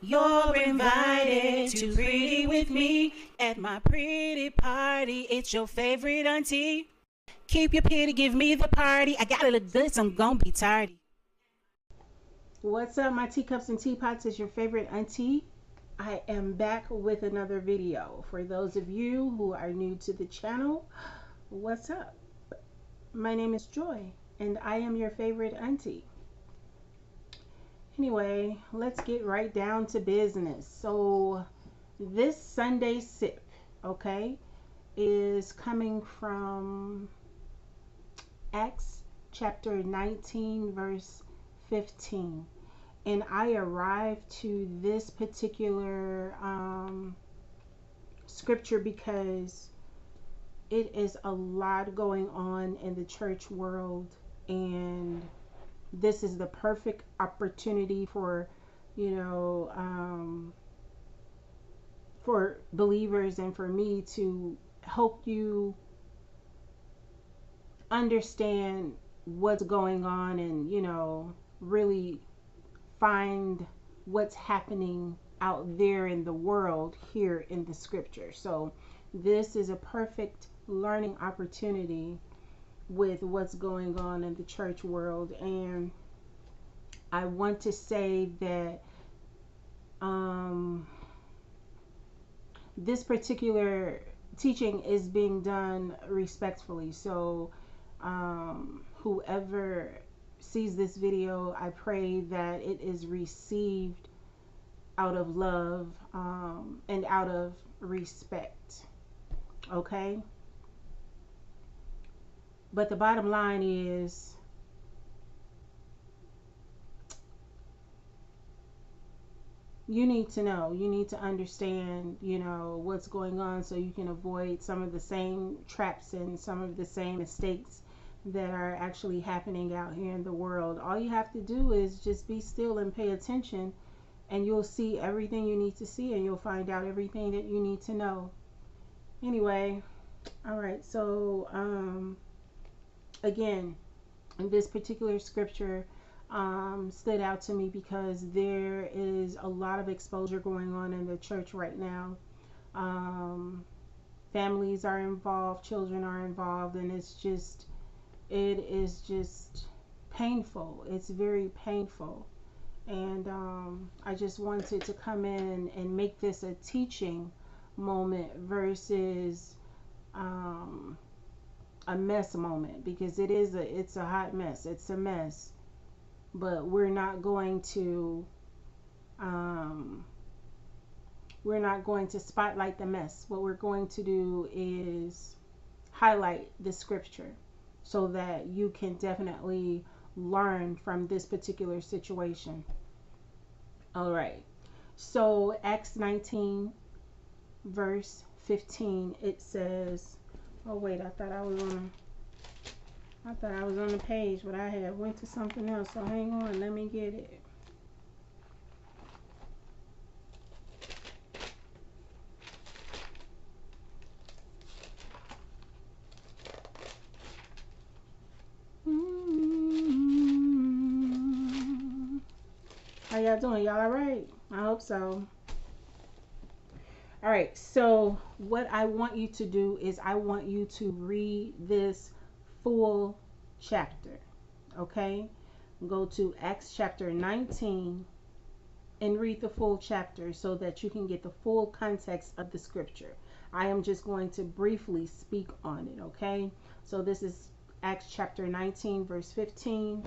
You're invited to pretty with me at my pretty party. It's your favorite auntie. Keep your pity, give me the party. I gotta look good, so I'm gonna be tardy. What's up, my teacups and teapots? It's your favorite auntie. I am back with another video. For those of you who are new to the channel, what's up? My name is Joy, and I am your favorite auntie. Anyway, let's get right down to business. So, this Sunday sip, okay, is coming from Acts chapter 19, verse 15. And I arrived to this particular scripture because it is a lot going on in the church world, and this is the perfect opportunity for, for believers and for me to help you understand what's going on and, really find what's happening out there in the world here in the scripture. So this is a perfect learning opportunity with what's going on in the church world. And I want to say that this particular teaching is being done respectfully. So whoever sees this video, I pray that it is received out of love and out of respect. Okay? But the bottom line is, you need to know, you need to understand, what's going on so you can avoid some of the same traps and some of the same mistakes that are actually happening out here in the world. All you have to do is just be still and pay attention, and you'll see everything you need to see, and you'll find out everything that you need to know. Anyway, all right, so again, this particular scripture stood out to me because there is a lot of exposure going on in the church right now. Families are involved, children are involved, and it is just painful. It's very painful. And I just wanted to come in and make this a teaching moment versus a mess moment, because it's a hot mess. It's a mess. But we're not going to spotlight the mess. What we're going to do is highlight the scripture so that you can definitely learn from this particular situation. All right. So Acts 19 verse 15, it says, oh wait, I thought I was on the page, but I had went to something else. So hang on, let me get it. How y'all doing? Y'all all right? I hope so. All right, so what I want you to do is I want you to read this full chapter, okay? Go to Acts chapter 19 and read the full chapter so that you can get the full context of the scripture. I am just going to briefly speak on it, okay? So this is Acts chapter 19 verse 15,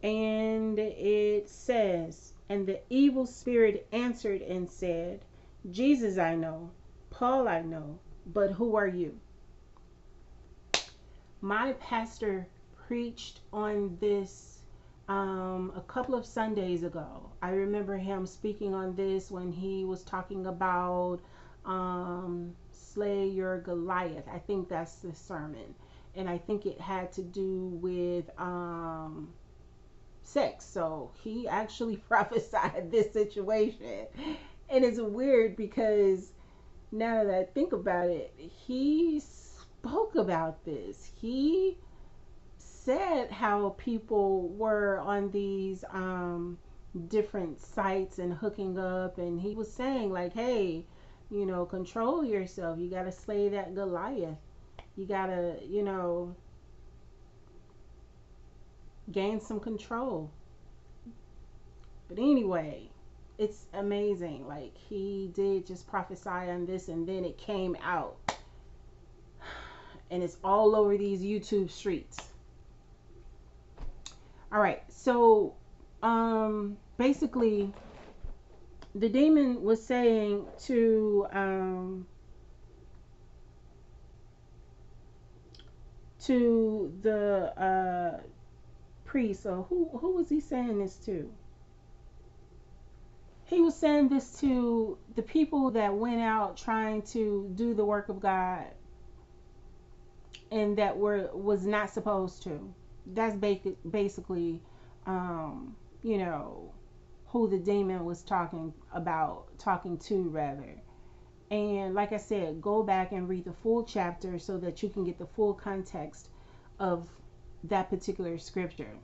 and it says, and the evil spirit answered and said, Jesus I know, Paul I know, but who are you? My pastor preached on this a couple of Sundays ago. I remember him speaking on this when he was talking about slay your Goliath. I think that's the sermon. And I think it had to do with sex. So he actually prophesied this situation. And it's weird because now that I think about it, he spoke about this. He said how people were on these different sites and hooking up, and he was saying like, hey, control yourself. You got to slay that Goliath. You got to, gain some control. But anyway, it's amazing. Like, he did just prophesy on this, and then it came out, and it's all over these YouTube streets. All right, so basically, the demon was saying to the priest. So who was he saying this to? He was saying this to the people that went out trying to do the work of God and that was not supposed to. That's basically, you know, who the demon was talking to rather. And like I said, go back and read the full chapter so that you can get the full context of that particular scripture.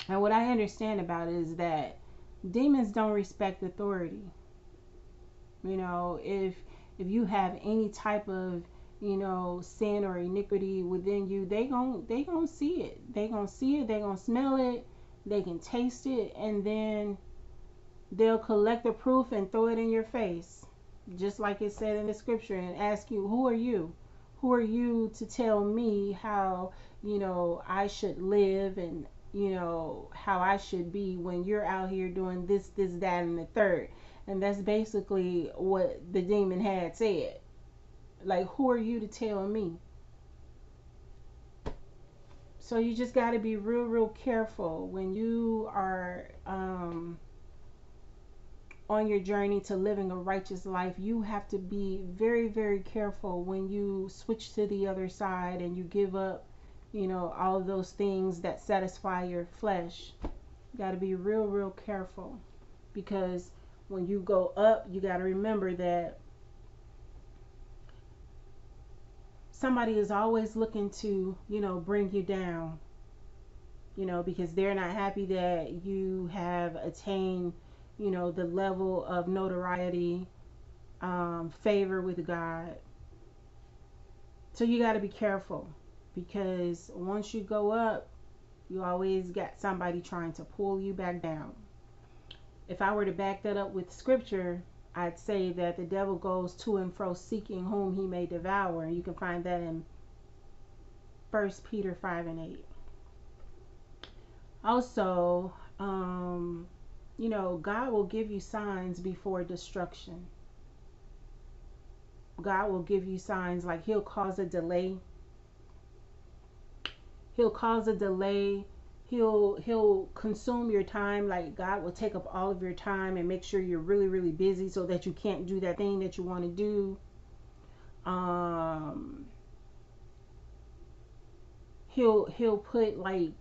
And what I understand about it is that demons don't respect authority. If you have any type of sin or iniquity within you, they gon' see it. They gonna see it. They gonna smell it. They can taste it, and then they'll collect the proof and throw it in your face, just like it said in the scripture, and ask you, "Who are you? Who are you to tell me how I should live and how I should be when you're out here doing this, that, and the third?" And that's basically what the demon had said. Like, who are you to tell me? So you just got to be real careful when you are on your journey to living a righteous life. You have to be very careful when you switch to the other side and you give up all of those things that satisfy your flesh. You got to be real careful, because when you go up, you got to remember that somebody is always looking to bring you down, because they're not happy that you have attained the level of notoriety, favor with God. So you got to be careful, because once you go up, you always got somebody trying to pull you back down. If I were to back that up with scripture, I'd say that the devil goes to and fro seeking whom he may devour. And you can find that in 1 Peter 5 and 8. Also, God will give you signs before destruction. God will give you signs, like he'll cause a delay. He'll cause a delay. He'll consume your time. Like, God will take up all of your time and make sure you're really busy so that you can't do that thing that you want to do. He'll put like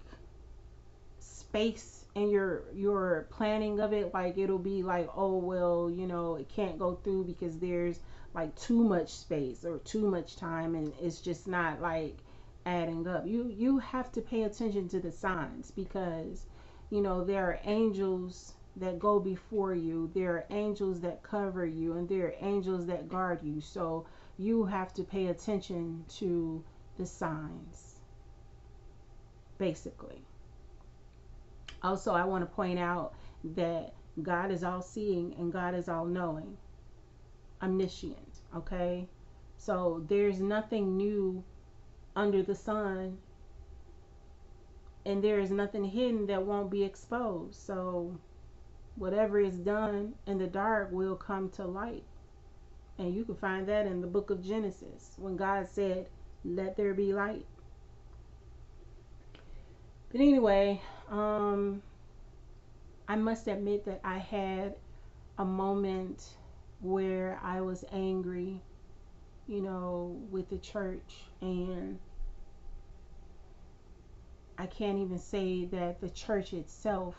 space in your planning of it. Like, it'll be like, oh well, it can't go through because there's like too much space or too much time, and it's just not like adding up. You have to pay attention to the signs, because there are angels that go before you, there are angels that cover you, and there are angels that guard you. So you have to pay attention to the signs, basically. Also, I want to point out that God is all seeing and God is all knowing, omniscient. Okay, so there's nothing new under the sun, and there is nothing hidden that won't be exposed. So whatever is done in the dark will come to light. And you can find that in the book of Genesis, when God said, "Let there be light." But anyway, I must admit that I had a moment where I was angry, with the church, and I can't even say that the church itself,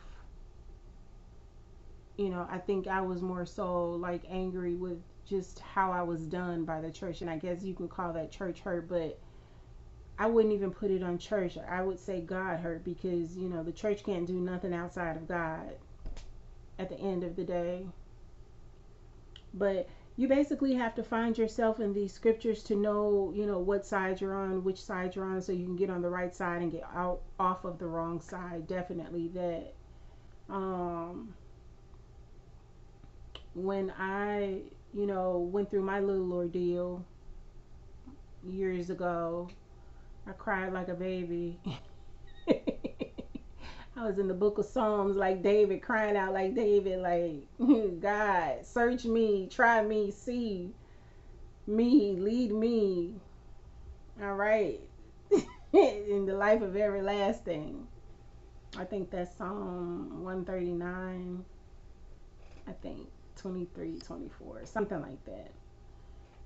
I think I was more so like angry with just how I was done by the church. And I guess you can call that church hurt, but I wouldn't even put it on church. I would say God hurt, because the church can't do nothing outside of God. at the end of the day. But you basically have to find yourself in these scriptures to know, what side you're on, which side you're on, so you can get on the right side and get out off of the wrong side. Definitely that. When I, went through my little ordeal years ago, I cried like a baby. I was in the book of Psalms like David, crying out like David, like, God, search me, try me, see me, lead me. All right. In the life of everlasting. I think that's Psalm 139. I think 23, 24, something like that.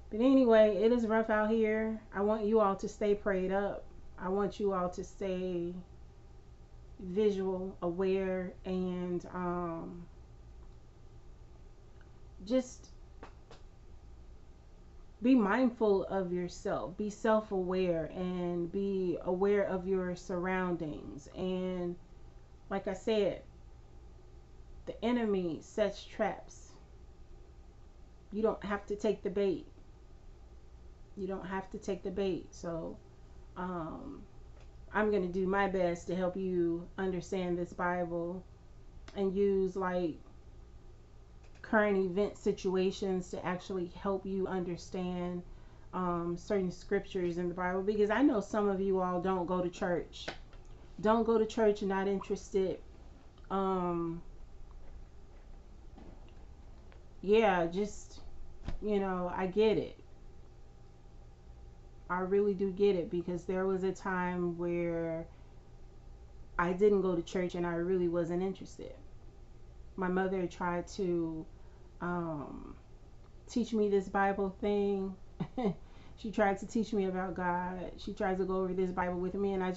But anyway, it is rough out here. I want you all to stay prayed up. I want you all to stay visual, aware, and just be mindful of yourself. Be self-aware and be aware of your surroundings. And like I said, the enemy sets traps. You don't have to take the bait. You don't have to take the bait. So I'm going to do my best to help you understand this Bible and use like current event situations to actually help you understand certain scriptures in the Bible, because I know some of you all don't go to church. Don't go to church, not interested. Yeah, just, I get it. I really do get it, because there was a time where I didn't go to church and I really wasn't interested. My mother tried to teach me this Bible thing. She tried to teach me about God. She tried to go over this Bible with me, and I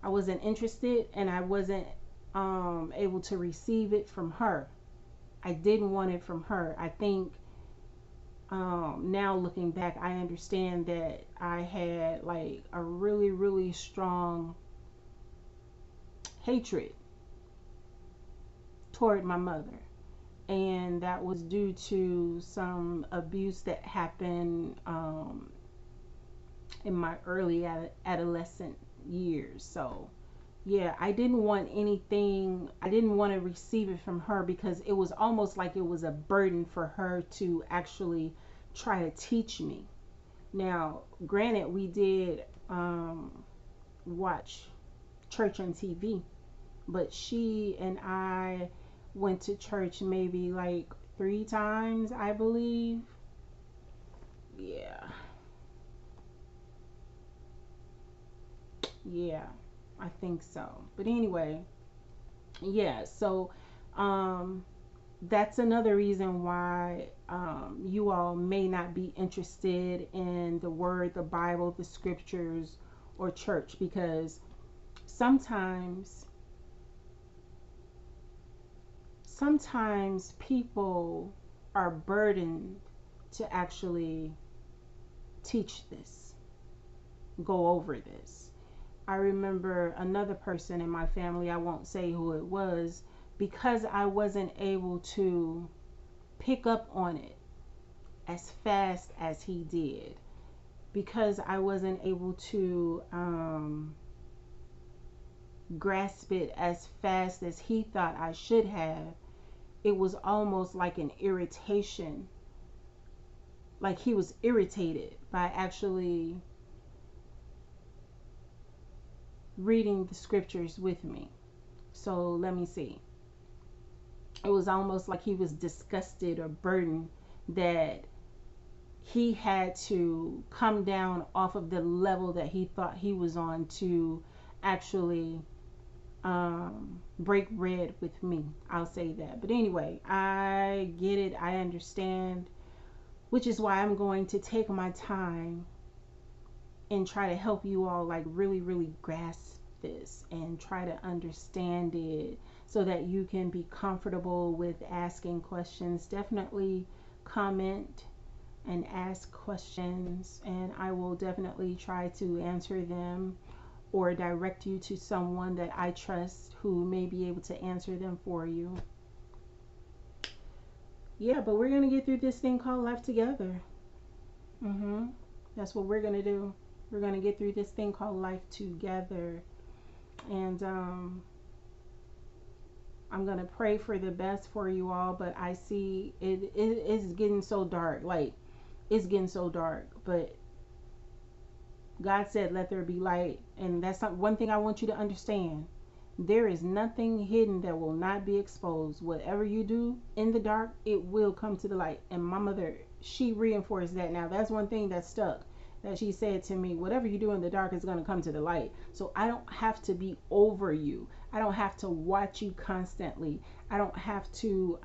wasn't interested, and I wasn't able to receive it from her. I didn't want it from her. I think now looking back, I understand that I had like a really, really strong hatred toward my mother. And that was due to some abuse that happened in my early adolescent years. So yeah, I didn't want anything, I didn't want to receive it from her, because it was almost like it was a burden for her to actually try to teach me. Now, granted, we did watch church on TV, but she and I went to church maybe like 3 times, I believe. Yeah. Yeah, I think so. But anyway, yeah, so that's another reason why you all may not be interested in the word, the Bible, the scriptures, or church, because sometimes people are burdened to actually teach this, go over this. I remember another person in my family, I won't say who it was, because I wasn't able to pick up on it as fast as he did, because I wasn't able to grasp it as fast as he thought I should have. It was almost like an irritation, like he was irritated by actually reading the scriptures with me. So let me see. It was almost like he was disgusted or burdened that he had to come down off of the level that he thought he was on to actually break bread with me. I'll say that. But anyway, I get it. I understand, which is why I'm going to take my time and try to help you all like really, really grasp this and try to understand it so that you can be comfortable with asking questions. Definitely comment and ask questions, and I will definitely try to answer them or direct you to someone that I trust who may be able to answer them for you. Yeah, but we're gonna get through this thing called life together. That's what we're gonna do. We're gonna get through this thing called life together. And I'm gonna pray for the best for you all, but I see it is getting so dark. Like, it's getting so dark. But God said, "Let there be light," and that's not one thing I want you to understand. There is nothing hidden that will not be exposed. Whatever you do in the dark, it will come to the light. And my mother, she reinforced that. Now, that's one thing that stuck. That she said to me, whatever you do in the dark is going to come to the light. So I don't have to be over you. I don't have to watch you constantly. I don't have to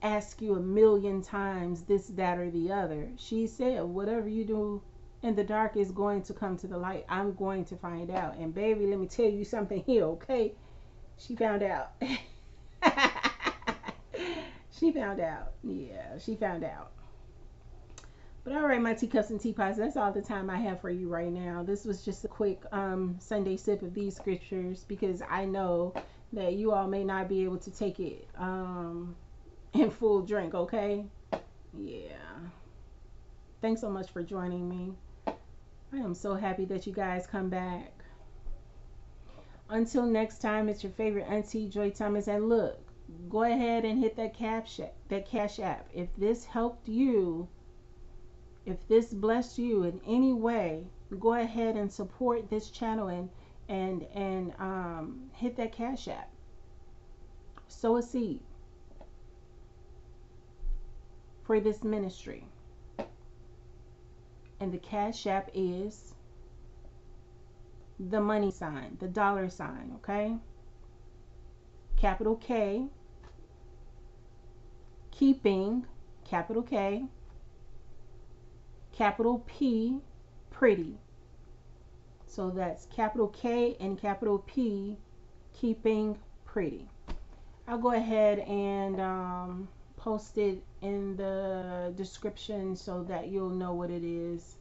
ask you a million times this, that, or the other. She said, whatever you do in the dark is going to come to the light. I'm going to find out. And baby, let me tell you something here, okay? She found out. She found out. Yeah, she found out. But all right, my teacups and teapots, that's all the time I have for you right now. This was just a quick Sunday sip of these scriptures, because I know that you all may not be able to take it in full drink, okay? Yeah. Thanks so much for joining me. I am so happy that you guys come back. Until next time, it's your favorite Auntie Joy Thomas. And look, go ahead and hit that Cash App. If this helped you, if this blessed you in any way, go ahead and support this channel and hit that Cash App. Sow a seed for this ministry. And the Cash App is the money sign, the dollar sign, okay? Capital K, keeping, capital K, capital P, pretty. So that's capital K and capital P, keeping pretty. I'll go ahead and post it in the description so that you'll know what it is.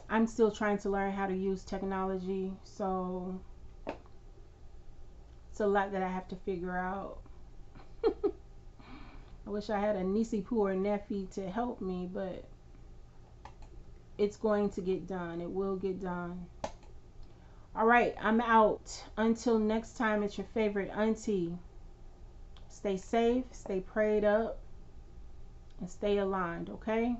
I'm still trying to learn how to use technology, so it's a lot that I have to figure out. I wish I had a niecey poo or nephew to help me, but it's going to get done. It will get done. All right, I'm out. Until next time, it's your favorite auntie. Stay safe, stay prayed up, and stay aligned, okay?